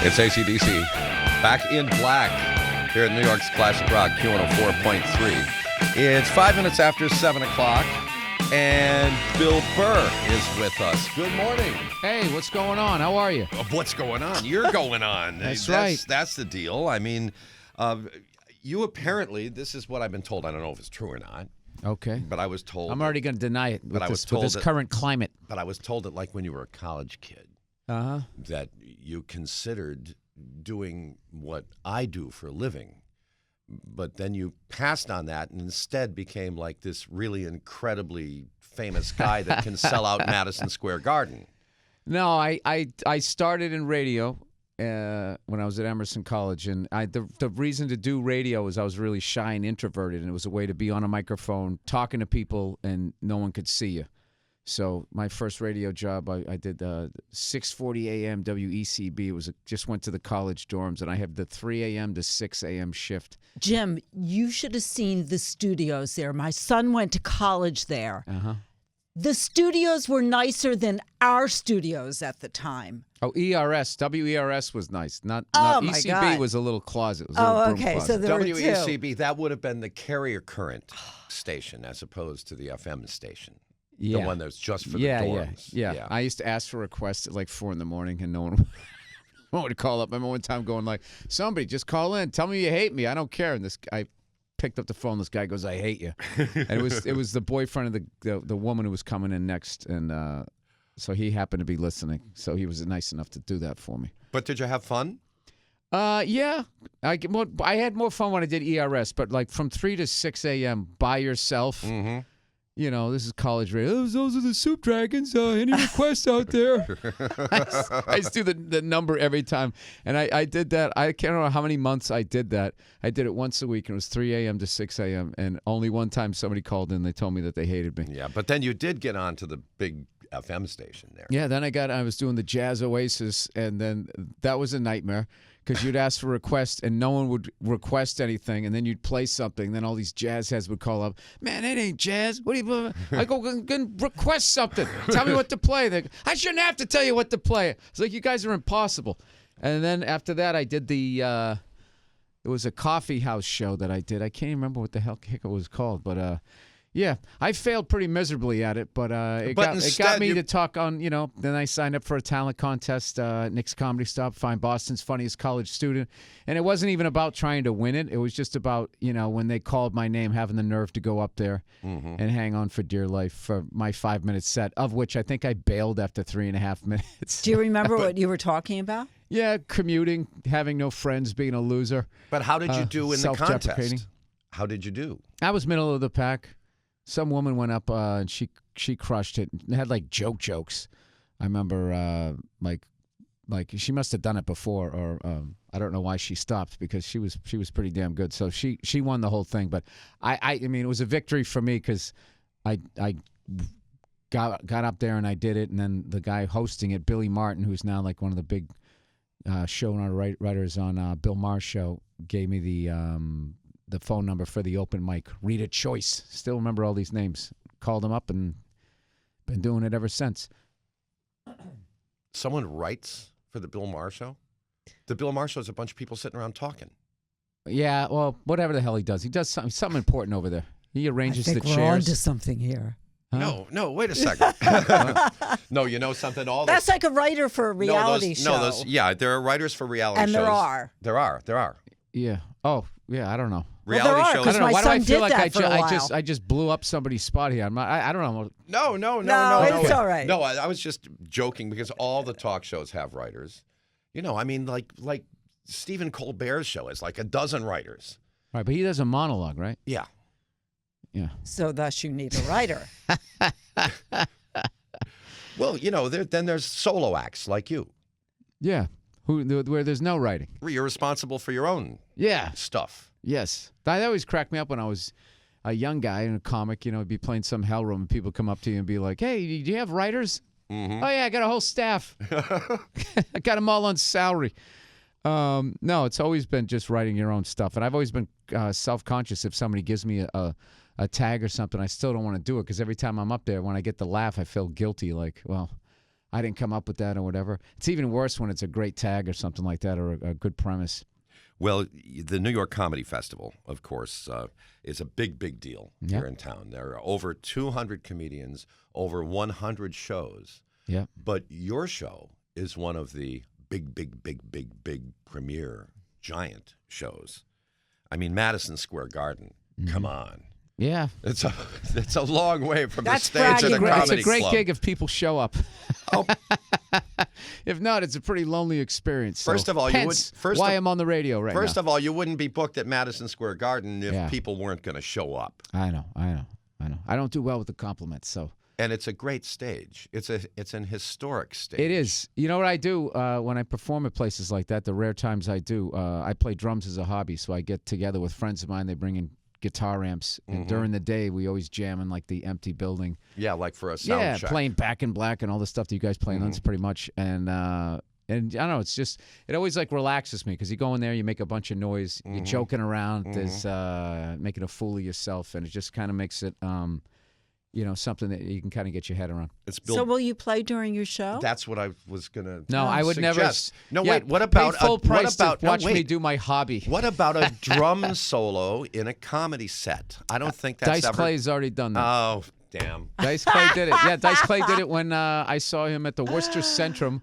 It's AC/DC. Back in black here at New York's Classic Rock, Q104.3. It's 5 minutes after 7 o'clock, and Bill Burr is with us. Good morning. Hey, what's going on? How are you? What's going on? You're going on. That's right. That's the deal. I mean, you apparently, this is what I've been told. I don't know if it's true or not. Okay. But I was told. I'm already going to deny it with, with this current climate. But I was told that, like, when you were a college kid, that you considered doing what I do for a living, but then you passed on that and instead became like this really incredibly famous guy that can sell out Madison Square Garden. No, I started in radio when I was at Emerson College, and the reason to do radio is I was really shy and introverted, and it was a way to be on a microphone talking to people and no one could see you. So my first radio job, I did 6:40 a.m. WECB. It was just went to the college dorms, and I had the 3 a.m. to 6 a.m. shift. Jim, you should have seen the studios there. My son went to college there. The studios were nicer than our studios at the time. Oh, WERS was nice. Not Oh, my ECB God. was a little closet. It was a little broom okay. closet. So there were two. WECB, that would have been the carrier current station as opposed to the FM station. Yeah. The one that's just for the dorms. Yeah. I used to ask for requests at like 4 in the morning, and no one would call up. I remember one time going like, somebody just call in. Tell me you hate me. I don't care. And I picked up the phone. This guy goes, I hate you. And it was the boyfriend of the woman who was coming in next. And so he happened to be listening. So he was nice enough to do that for me. But did you have fun? Yeah. I had more fun when I did ERS, but like from 3 to 6 a.m. by yourself. Mm-hmm. You know, this is college radio. Those are the Soup Dragons. Any requests out there? I used to do the number every time. And I did that. I can't remember how many months I did that. I did it once a week, and it was 3 a.m. to 6 a.m. And only one time somebody called in. They told me that they hated me. Yeah, but then you did get on to the big FM station there. Yeah, then I was doing the Jazz Oasis, and then that was a nightmare. Because you'd ask for requests, and no one would request anything, and then you'd play something. Then all these jazz heads would call up, man, it ain't jazz. What do you? I go, request something. Tell me what to play. They go, I shouldn't have to tell you what to play. It's like, you guys are impossible. And then after that, I did it was a coffee house show that I did. I can't remember what the hell it was called, but yeah, I failed pretty miserably at it, but it got me to talk on, then I signed up for a talent contest, Nick's Comedy Stop, find Boston's funniest college student. And it wasn't even about trying to win it. It was just about, when they called my name, having the nerve to go up there and hang on for dear life for my 5-minute set, of which I think I bailed after 3.5 minutes. Do you remember what you were talking about? Yeah, commuting, having no friends, being a loser. But how did you do in the self-deprecating. contest? How did you do? I was middle of the pack. Some woman went up and she crushed it. It had like jokes. I remember like she must have done it before, or I don't know why she stopped, because she was pretty damn good. So she won the whole thing. But I mean, it was a victory for me because I got up there and I did it. And then the guy hosting it, Billy Martin, who's now like one of the big showrunner writers on Bill Maher's show, gave me the phone number for the open mic. Rita Choice. Still remember all these names. Called him up and been doing it ever since. Someone writes for the Bill Maher show? The Bill Maher show is a bunch of people sitting around talking. Yeah, well, whatever the hell he does. He does something important over there. He arranges I the think chairs. we're on to something here. Huh? No, wait a second. No, you know something? That's like a writer for a reality show. There are writers for reality and shows. There are. There are. Yeah. Oh, yeah, I don't know. Reality shows. Because my Why do I son feel did like that for a while. I just blew up somebody's spot here? I don't know. No, it's all right. No, I was just joking because all the talk shows have writers. I mean, like Stephen Colbert's show is like a dozen writers. Right, but he does a monologue, right? Yeah. Yeah. So thus you need a writer. Well, then there's solo acts like you. Yeah. Where there's no writing. You're responsible for your own stuff. Yes. That always cracked me up when I was a young guy in a comic, be playing some hell room and people come up to you and be like, hey, do you have writers? Mm-hmm. Oh, yeah, I got a whole staff. I got them all on salary. No, it's always been just writing your own stuff. And I've always been self-conscious if somebody gives me a tag or something. I still don't want to do it because every time I'm up there, when I get the laugh, I feel guilty. Like, well, I didn't come up with that or whatever. It's even worse when it's a great tag or something like that or a good premise. Well, the New York Comedy Festival, of course, is a big, big deal here in town. There are over 200 comedians, over 100 shows. Yeah. But your show is one of the big premier giant shows. I mean, Madison Square Garden. Come on. Yeah. It's a long way from That's the stage of the bragging comedy rights. It's a great club. gig if people show up. Oh. If not, it's a pretty lonely experience. So First of all, why I'm on the radio right now. First of all, you wouldn't be booked at Madison Square Garden if people weren't going to show up. I know. I don't do well with the compliments, so. And it's a great stage. It's an historic stage. It is. You know what I do when I perform at places like that? The rare times I do, I play drums as a hobby. So I get together with friends of mine. They bring in guitar amps, and during the day we always jam in like the empty building. Yeah, like for a sound check. Playing Back in Black and all the stuff that you guys play on. That's pretty much. And I don't know. It's just it always like relaxes me because you go in there, you make a bunch of noise, you're joking around, there's making a fool of yourself, and it just kind of makes it. Something that you can kind of get your head around. So will you play during your show? That's what I was going to No, I would suggest. never. No, wait, what about... Pay full price to watch wait. me do my hobby. What about a drum solo in a comedy set? I don't think that's Dice Clay's already done that. Oh, damn. Dice Clay did it. Yeah, Dice Clay did it when I saw him at the Worcester Centrum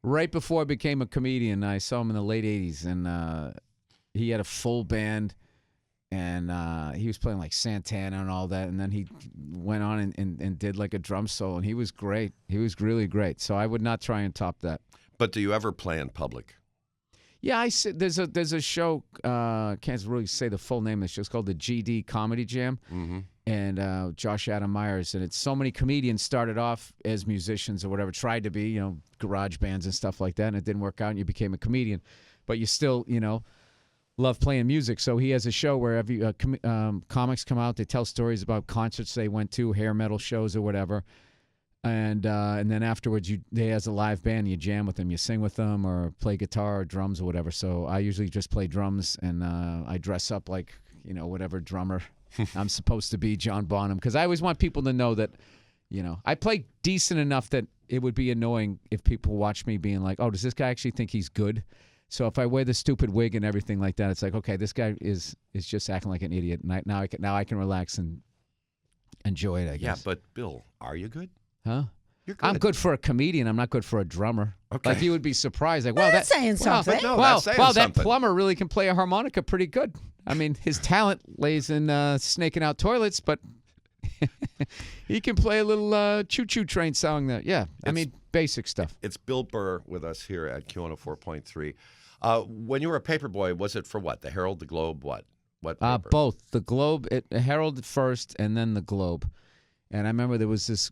right before I became a comedian. I saw him in the late 80s, and he had a full band. And he was playing like Santana and all that. And then he went on and did like a drum solo. And he was great. He was really great. So I would not try and top that. But do you ever play in public? Yeah, there's a show, can't really say the full name. It's just called the GD Comedy Jam. Mm-hmm. And Josh Adam Myers. And it's so many comedians started off as musicians or whatever, tried to be, garage bands and stuff like that. And it didn't work out and you became a comedian. But you still, love playing music. So he has a show where every comics come out, they tell stories about concerts they went to, hair metal shows or whatever. And then afterwards, he has a live band. You jam with them, you sing with them, or play guitar or drums or whatever. So I usually just play drums, and I dress up like, whatever drummer I'm supposed to be, John Bonham. Because I always want people to know that, I play decent enough that it would be annoying if people watch me being like, oh, does this guy actually think he's good? So if I wear the stupid wig and everything like that, it's like, okay, this guy is just acting like an idiot. And now I can relax and enjoy it, I guess. Yeah, but Bill, are you good? Huh? You're good. I'm good for a comedian. I'm not good for a drummer. Okay. Like you would be surprised. Like, wow, That's saying something. No, wow, that's saying that something. plumber really can play a harmonica pretty good. I mean, his talent lays in snaking out toilets, but he can play a little choo-choo train song. I mean, basic stuff. It's Bill Burr with us here at Q104.3. When you were a paper boy, was it for what? The Herald, the Globe, what? What paper? Both. The Globe, Herald first, and then the Globe. And I remember there was this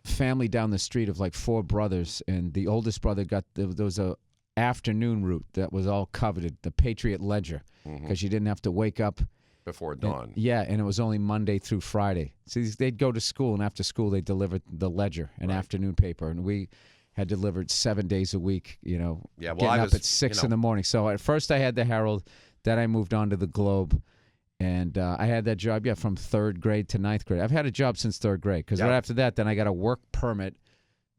family down the street of like 4 brothers, and the oldest brother there was a afternoon route that was all coveted, the Patriot Ledger, because you didn't have to wake up before dawn. And it was only Monday through Friday. So they'd go to school, and after school they delivered the Ledger, an afternoon paper, and we had delivered 7 days a week, getting up at 6 in the morning. So at first I had the Herald, then I moved on to the Globe, and I had that job, from 3rd grade to 9th grade. I've had a job since 3rd grade, because right after that, then I got a work permit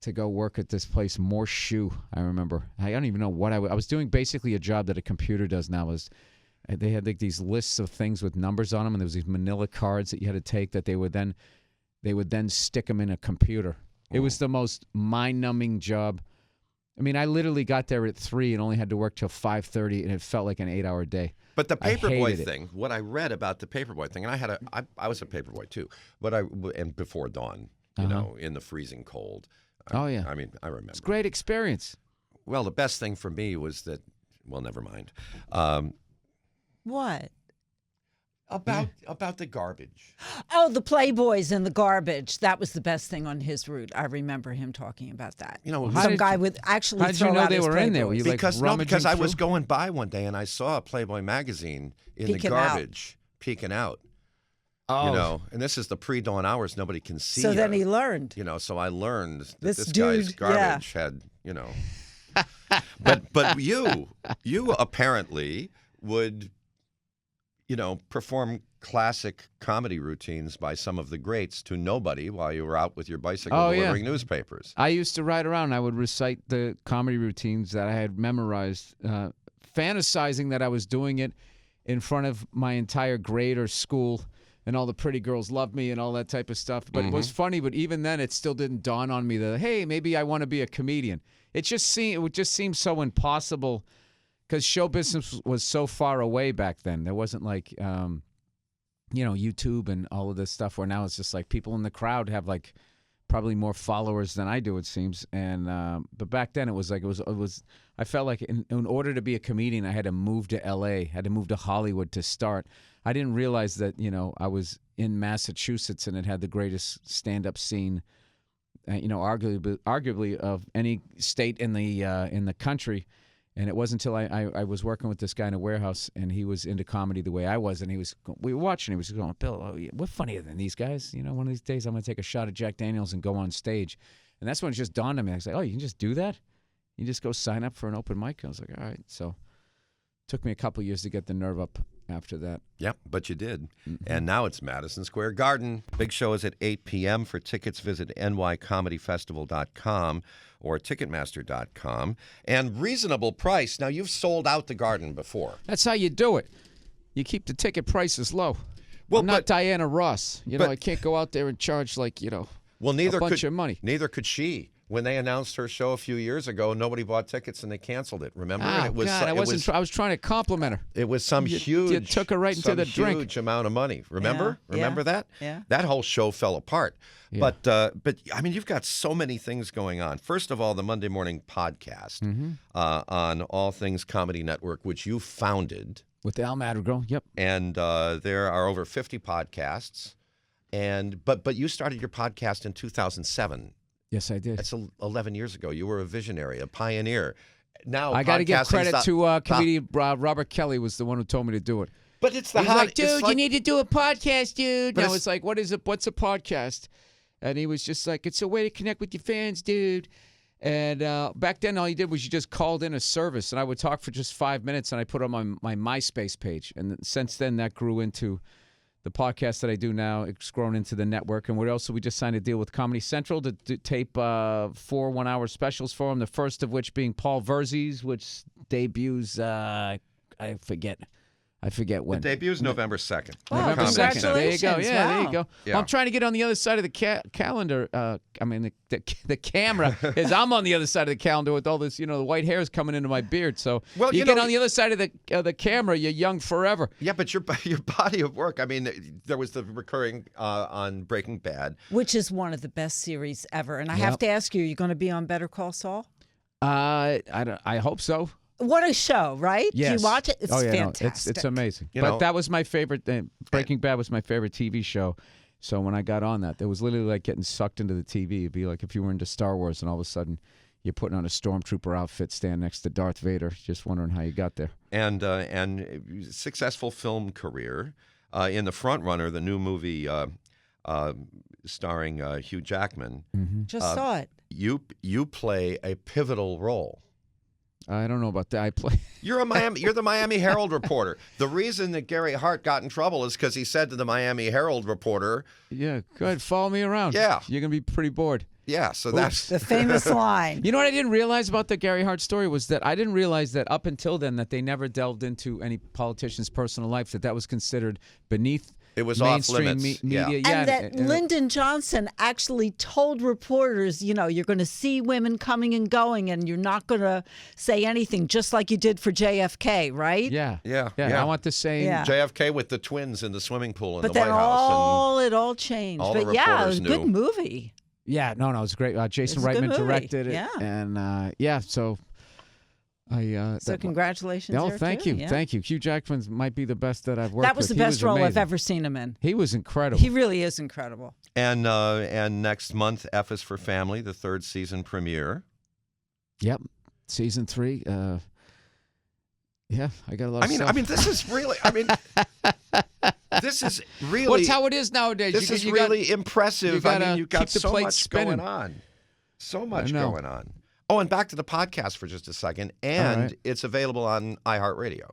to go work at this place, Morse Shoe, I remember. I don't even know what I was doing basically a job that a computer does now. They had like these lists of things with numbers on them, and there was these manila cards that you had to take that they would then stick them in a computer. It was the most mind-numbing job. I mean, I literally got there at 3 and only had to work till 5:30, and it felt like an 8-hour day. But the paperboy thing, what I read about the paperboy thing, and I was a paperboy too, and before dawn, in the freezing cold. Oh yeah. I mean, I remember. It's a great experience. Well, the best thing for me was that. Well, never mind. What? About the garbage. Oh, the Playboys and the garbage. That was the best thing on his route. I remember him talking about that. How guy would actually how did you throw know out they his were in there? Playboys. Were you because I was through? going by one day and I saw a Playboy magazine in the garbage peeking out. Oh. And this is the pre-dawn hours. Nobody can see. So then he learned. So I learned that This this dude, guy's garbage had, But you apparently would, perform classic comedy routines by some of the greats to nobody while you were out with your bicycle delivering newspapers. I used to ride around. I would recite the comedy routines that I had memorized, fantasizing that I was doing it in front of my entire grade or school, and all the pretty girls loved me and all that type of stuff. But it was funny, but even then it still didn't dawn on me that, hey, maybe I want to be a comedian. It would just seem so impossible because show business was so far away back then. There wasn't like, YouTube and all of this stuff where now it's just like people in the crowd have like probably more followers than I do, it seems. And but back then it was I felt like in order to be a comedian, I had to move to L.A., had to move to Hollywood to start. I didn't realize that, I was in Massachusetts and it had the greatest stand-up scene, arguably of any state in the country. And it wasn't until I was working with this guy in a warehouse, and he was into comedy the way I was, and we were watching. He was going, Bill, we're funnier than these guys. One of these days I'm going to take a shot of Jack Daniels and go on stage. And that's when it just dawned on me. I was like, oh, you can just do that? You just go sign up for an open mic? I was like, all right. So it took me a couple years to get the nerve up after that. Yep, but you did. And now it's Madison Square Garden. Big show is at 8 p.m. For tickets, visit nycomedyfestival.com or ticketmaster.com. And reasonable price. Now, you've sold out the Garden before. That's how you do it. You keep the ticket prices low. Well, I'm not Diana Ross. I can't go out there and charge a bunch of money. Neither could she. When they announced her show a few years ago, nobody bought tickets and they canceled it. Remember? Oh, God, I was trying to compliment her. It was some huge. You took her right into the drink. Huge amount of money. Remember? Yeah, Remember that? Yeah. That whole show fell apart. Yeah. But I mean, you've got so many things going on. First of all, the Monday Morning Podcast on All Things Comedy Network, which you founded with Al Madrigal. Yep. And there are over 50 podcasts. But you started your podcast in 2007. Yes, I did. That's 11 years ago. You were a visionary, a pioneer. Now I got to give credit to comedian Robert Kelly was the one who told me to do it. But it's He's like, dude, you need to do a podcast, dude. No, it's like, what's a podcast? And he was just like, it's a way to connect with your fans, dude. And back then, all you did was you just called in a service, and I would talk for just 5 minutes, and I put it on my MySpace page. And since then, that grew into the podcast that I do now. It's grown into the network. And we just signed a deal with Comedy Central to tape 4 one-hour specials for them, the first of which being Paul Verzi's, which debuts, I forget when. It debuts November 2nd. Wow, November 2nd. There you go. Yeah, wow. there you go. Yeah. Well, I'm trying to get on the other side of the calendar. The camera is I'm on the other side of the calendar with all this, the white hairs coming into my beard. So you get on the other side of the camera, you're young forever. Yeah, but your body of work. I mean, there was the recurring on Breaking Bad, which is one of the best series ever. And I have to ask you, are you going to be on Better Call Saul? I hope so. What a show, right? Yes. Do you watch it? It's fantastic. No, it's amazing. That was my favorite thing. Breaking Bad was my favorite TV show. So when I got on that, it was literally like getting sucked into the TV. It'd be like if you were into Star Wars and all of a sudden you're putting on a stormtrooper outfit, stand next to Darth Vader, just wondering how you got there. And successful film career. In The Front Runner, the new movie starring Hugh Jackman. Just saw it. You play a pivotal role. I don't know about that. You're the Miami Herald reporter. The reason that Gary Hart got in trouble is because he said to the Miami Herald reporter, "Yeah, go ahead, follow me around. Yeah, you're gonna be pretty bored." Yeah, so that's the famous line. You know what I didn't realize about the Gary Hart story was that I didn't realize that up until then that they never delved into any politician's personal life. That was considered beneath. It was mainstream off limits. Media. Yeah. And that Lyndon Johnson actually told reporters, you're going to see women coming and going, and you're not going to say anything, just like you did for JFK, right? Yeah. Yeah. I want the same. Yeah. JFK with the twins in the swimming pool in but the White House. It all changed. All but the yeah, it was reporters a good movie. Yeah, no, it was great. Jason It was a good Reitman movie. directed it. Yeah. And so so congratulations. Oh, there, thank too. you. Yeah. Thank you. Hugh Jackman might be the best that I've worked with. That was the best role amazing. I've ever seen him in. He was incredible. He really is incredible. And next month, F is for Family, the 3rd season premiere. Yep. Season 3. Yeah, I got a lot of stuff. I mean, this is really, this is really. Well, it's how it is nowadays. This is really impressive. You've got keep the so plate much spinning. going on. So much going on. Oh, and back to the podcast for just a second. And it's available on iHeartRadio.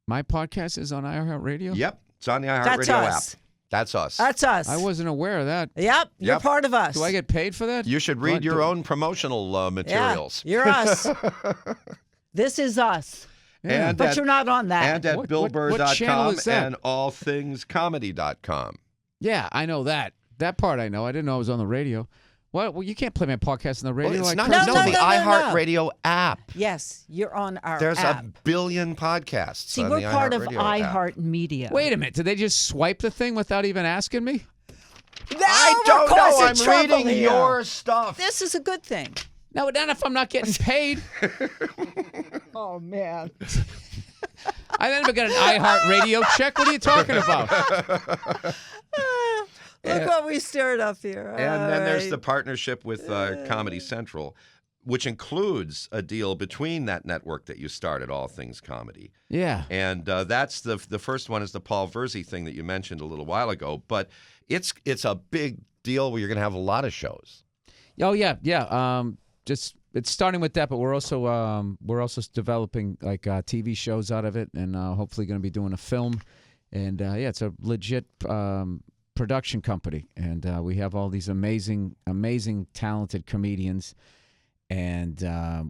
My podcast is on iHeartRadio? Yep. It's on the That's iHeartRadio app. us. That's us. That's us. I wasn't aware of that. Yep, you're Yep. part of us. Do I get paid for that? You should read your own promotional materials. Yeah, you're us. This is us. Yeah. And But at, you're not on that. And at What channel BillBurr.com is that? and allthingscomedy.com. Yeah, I know that. That part I know. I didn't know I was on the radio. What? Well, you can't play my podcast on the radio. Well, it's like not Kurt just No, on no, the no, no, no. iHeartRadio app. Yes, you're on our There's app. a billion podcasts See, on we're the part of iHeartRadio app. iHeartMedia. Wait a minute. Did they just swipe the thing without even asking me? I don't know. I'm reading your stuff. This is a good thing. No, not if I'm not getting paid. Oh, man. I never got an iHeartRadio check. What are you talking about? Look what we stirred up here. And then there's All the right. partnership with Comedy Central, which includes a deal between that network that you started, All Things Comedy. Yeah. And that's the first one is the Paul Verzi thing that you mentioned a little while ago. But it's a big deal where you're going to have a lot of shows. Oh yeah, yeah. Just it's starting with that, but we're also developing like TV shows out of it, and hopefully going to be doing a film. And yeah, it's a legit production company, and we have all these amazing, talented comedians, and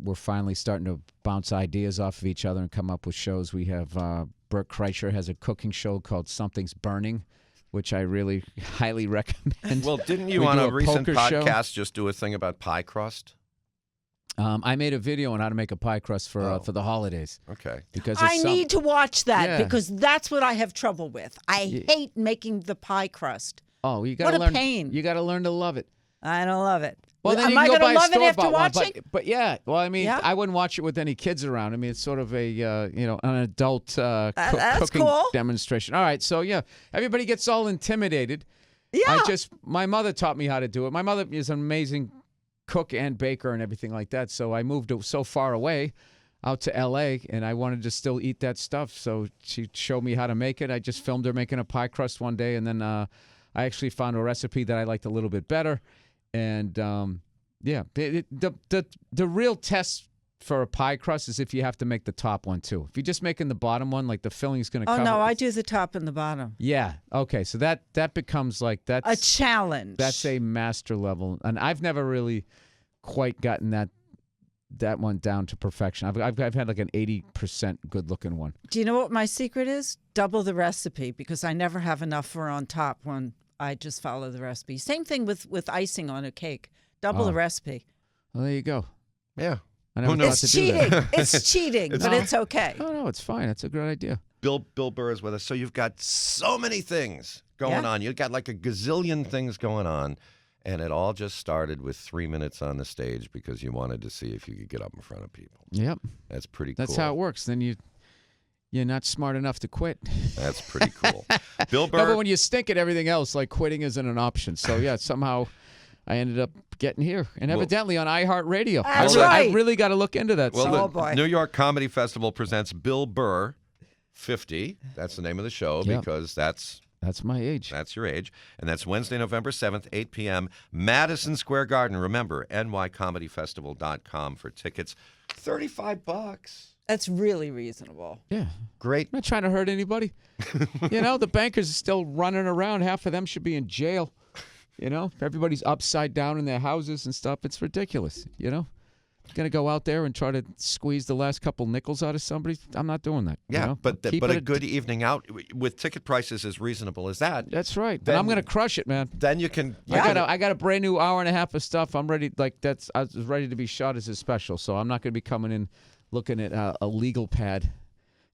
we're finally starting to bounce ideas off of each other and come up with shows. We have Burr Kreischer has a cooking show called Something's Burning, which I really highly recommend. Well, didn't you We on do a recent poker show. podcast just do a thing about pie crust? I made a video on how to make a pie crust for the holidays. Okay. Because I need to watch that Yeah. because that's what I have trouble with. I hate making the pie crust. Oh, you got to What a learn. pain. You got to learn to love it. I don't love it. Well, then Am you I can go going to buy a love it after store-bought one, watching? But yeah, well, I mean, Yeah. I wouldn't watch it with any kids around. I mean, it's sort of a an adult that's cooking cool. demonstration. All right, so yeah, everybody gets all intimidated. Yeah. My mother taught me how to do it. My mother is an amazing cook and baker and everything like that. So I moved so far away out to L.A. and I wanted to still eat that stuff. So she showed me how to make it. I just filmed her making a pie crust one day, and then I actually found a recipe that I liked a little bit better. And yeah, the real test for a pie crust is if you have to make the top one too. If you're just making the bottom one, like the filling's going to Oh, cover. no, I do the top and the bottom. Yeah. Okay. So that becomes like that's A challenge. That's a master level, and I've never really quite gotten that one down to perfection. I've had like an 80% good looking one. Do you know what my secret is? Double the recipe because I never have enough for on top when I just follow the recipe. Same thing with icing on a cake. Double the recipe. Well, there you go. Yeah. I never Who thought knows? to It's do cheating. that. It's cheating, but it's okay. No, it's fine. That's a great idea. Bill Burr is with us. So you've got so many things going Yeah. on. You've got like a gazillion things going on. And it all just started with 3 minutes on the stage because you wanted to see if you could get up in front of people. Yep. That's pretty cool. That's how it works. Then you're not smart enough to quit. That's pretty cool. Bill No, but Burr. when you stink at everything else, like quitting isn't an option. So yeah, somehow I ended up getting here, and evidently on iHeartRadio. That's I right. really got to look into that. Well, stuff. Oh, boy. the New York Comedy Festival presents Bill Burr 50. That's the name of the show Yep. because that's my age. your age. And that's Wednesday, November 7th, 8 p.m., Madison Square Garden. Remember, nycomedyfestival.com for tickets. $35. That's really reasonable. Yeah. Great. I'm not trying to hurt anybody. The bankers are still running around. Half of them should be in jail. Everybody's upside down in their houses and stuff. It's ridiculous. Going to go out there and try to squeeze the last couple nickels out of somebody. I'm not doing that. Yeah, but Keep a it good evening out with ticket prices as reasonable as that. That's right. Then- And I'm going to crush it, man. Then you can. I got a brand new hour and a half of stuff. I'm ready. I was ready to be shot as a special. So I'm not going to be coming in looking at a legal pad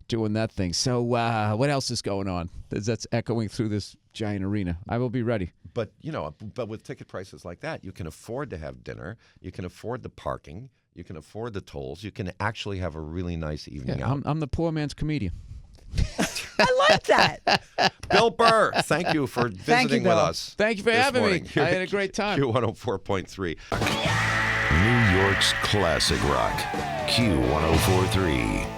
doing that thing. So what else is going on that's echoing through this giant arena? I will be ready. But with ticket prices like that, you can afford to have dinner. You can afford the parking. You can afford the tolls. You can actually have a really nice evening Yeah, out. I'm the poor man's comedian. I like that. Bill Burr, thank you for visiting Bill. with us. Thank you for this having morning. me. I had a great time. Q104.3. New York's classic rock. Q1043.